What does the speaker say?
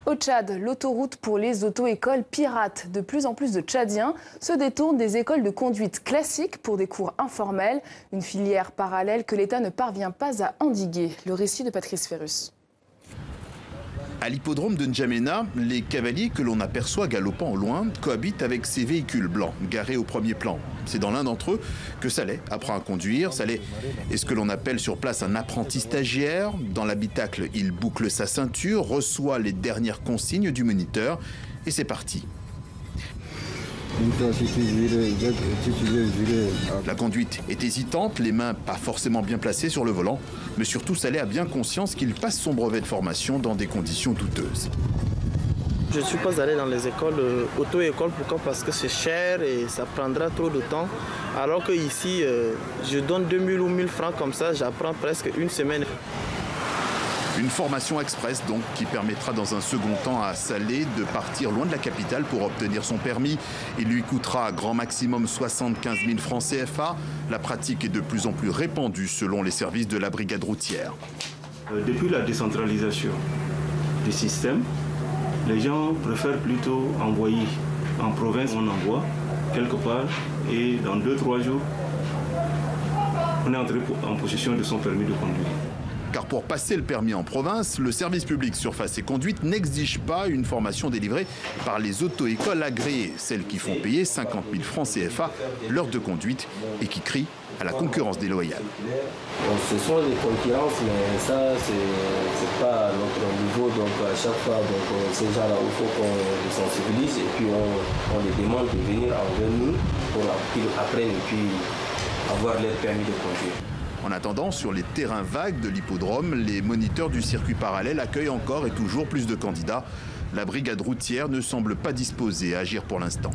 Au Tchad, l'autoroute pour les auto-écoles pirates. De plus en plus de Tchadiens se détournent des écoles de conduite classiques pour des cours informels. Une filière parallèle que l'État ne parvient pas à endiguer. Le récit de Patrice Ferrus. À l'hippodrome de N'Djamena, les cavaliers que l'on aperçoit galopant au loin cohabitent avec ces véhicules blancs garés au premier plan. C'est dans l'un d'entre eux que Saleh apprend à conduire. Saleh est ce que l'on appelle sur place un apprenti stagiaire. Dans l'habitacle, il boucle sa ceinture, reçoit les dernières consignes du moniteur et c'est parti. La conduite est hésitante, les mains pas forcément bien placées sur le volant, mais surtout Saleh a bien conscience qu'il passe son brevet de formation dans des conditions douteuses. Je ne suis pas allé dans les écoles, auto-écoles, pourquoi? Parce que c'est cher et ça prendra trop de temps. Alors qu'ici, je donne 2000 ou 1000 francs comme ça, j'apprends presque une semaine. Une formation express donc qui permettra dans un second temps à Saleh de partir loin de la capitale pour obtenir son permis. Il lui coûtera grand maximum 75 000 francs CFA. La pratique est de plus en plus répandue selon les services de la brigade routière. Depuis la décentralisation du système, les gens préfèrent plutôt envoyer en province. On envoie quelque part et dans 2-3 jours, on est entré en possession de son permis de conduire. Car pour passer le permis en province, le service public Surface et Conduite n'exige pas une formation délivrée par les auto-écoles agréées, celles qui font payer 50 000 francs CFA l'heure de conduite et qui crient à la concurrence déloyale. Ce sont des concurrences, mais ça, c'est pas à notre niveau. Donc à chaque fois, ces gens-là, il faut qu'on les sensibilise et puis on les demande de venir envers nous pour qu'ils apprennent et puis avoir leur permis de conduire. En attendant, sur les terrains vagues de l'hippodrome, les moniteurs du circuit parallèle accueillent encore et toujours plus de candidats. La brigade routière ne semble pas disposée à agir pour l'instant.